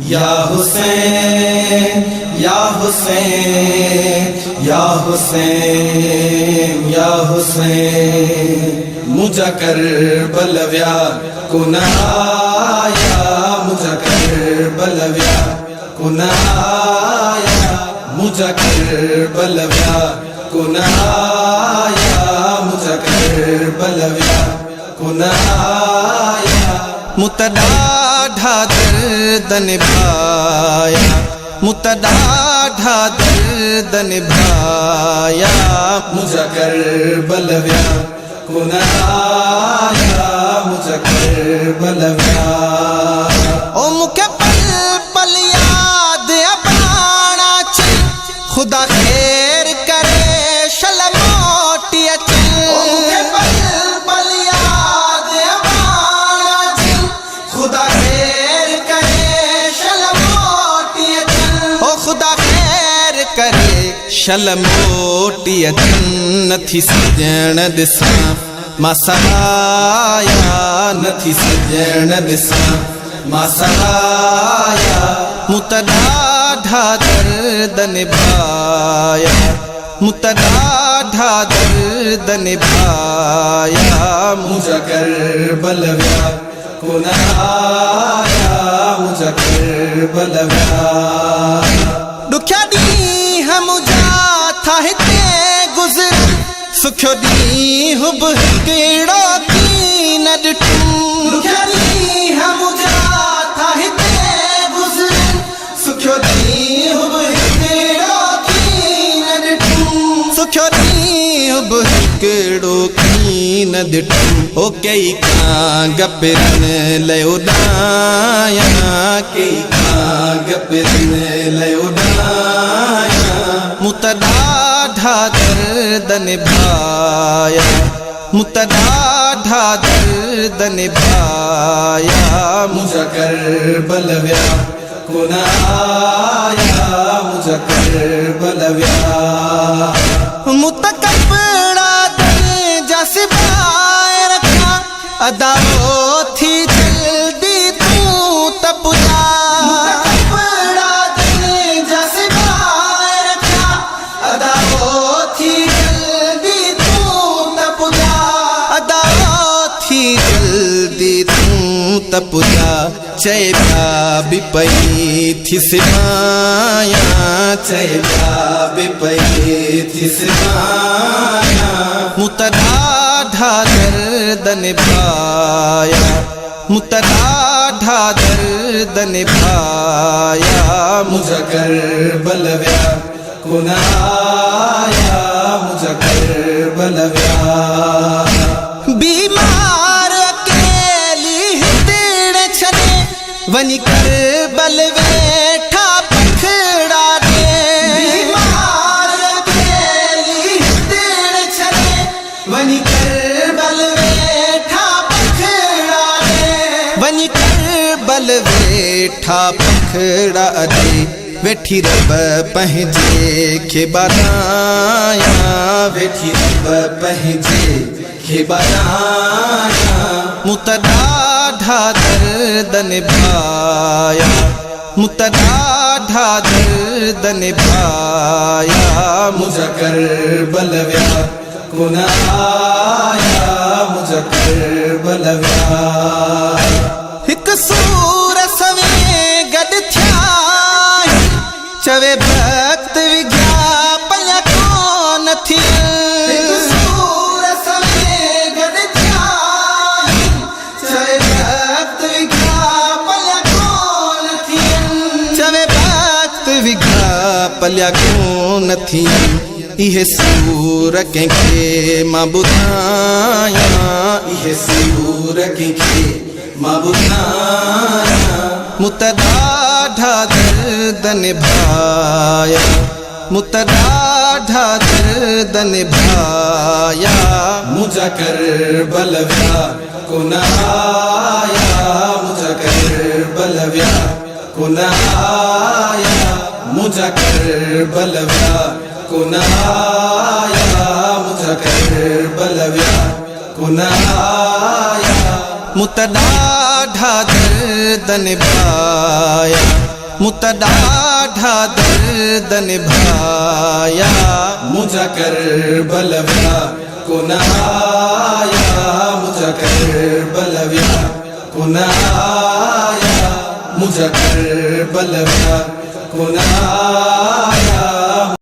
या हुसैन या हुसैन या हुसैन या हुसैन मुझा करबलव्या कुनाया मुझा करबलव्या कुनाया मुझा करबलव्या कुनाया मुझा करबलव्या कुनाया मुतडाढ़ा दर्द निभाया मुतडाढ़ा दर्द निभाया मुझा करबलव्या कुनाया मुझा करबलव्या ओ मुखे पल पल याद अबाना चल खुदा खैर करे शल मोटी अचल ओ मुखे पल पल याद अबाना चल खुदा खैर करे शल मोटी अचल ओ खुदा खैर करे शल मोटी अचल नथी सजण दिसां मां सहाया नथी सजण दिसां मां सहाया मुतडाढ़ा दर्द निभाया मुतडाढ़ा दर्द निभाया मुझा करबलव्या कुनाया मुझा करबलव्या दुख्या ॾींहं मुझा था हिते गुज़र सुखियो ॾींहुं हुब कहिड़ो कीन ॾिठुम दुख्या ॾींहं मुझा था हिते गुज़र सुखियो ॾींहुं हुब कहिड़ो कीन ॾिठुम सुखियो ॾींहुं हुब कहिड़ो कीन ॾिठुम ओ कई कांग पिरन लय उॾाया कई कांग पिरन लय उॾाया मुतडाढ़ा दर्द निभाया मुतडाढ़ा दर्द निभाया मुझा करबलव्या कुनाया मुझा करबलव्या मुतकबड़ा दर जा सिवाए रखा अदाओ थी जल्दी तू तपुजा मुतकबड़ा दर जा सिवाए रखा अदाओ थी जल्दी तू तपुजा अदाओ थी जल्दी तू तपुजा चए पिया बि पई थी सिमाया चए पिया बि पई थी सिमाया मुतडाढ़ा दर्द निभाया मुतडाढ़ा दर्द निभाया मुझा करबलव्या कुनाया मुझा करबलव्या बीमार अकेली हितड़ छने वनी करबल वेठा पखड़ा दे बीमार अकेली हितड़ छने वनी करबल वेठा पखड़ा दे वनी करबल वेठा पखड़ा दे वेठी रब पंहिंजे खे बधाया वेठी रब पंहिंजे खे बधाया मुतडाढ़ा दर्द निभाया मुतडाढ़ा दर्द निभाया मुझा करबलव्या कुनाया मुझा करबलव्या हिक सूर सवें गॾ थिया चवे भक्त विज्ञा पया कोन थी हिक सूर सवें गॾ थिया चवे भक्त विज्ञा पया कोन थी चवे भक्त विज्ञा पया कोन थी इहे सूर कंहिंखे मां ॿुधायां इहे सूर कंहिंखे मां ॿुधायां मुतडाढ़ा दर्द निभाया मुतडाढ़ा दर्द निभाया मुझा करबलव्या कुनाया मुझा करबलव्या कुनाया मुझा करबलव्या कुनाया मुझा करबलव्या कुनाया मुतडाढ़ा दर्द निभाया मुता ॾाढा दर्द निभाया मुझा करबल व्या कुनाया मुझा करबल व्या कुनाया मुझा करबल व्या कुनाया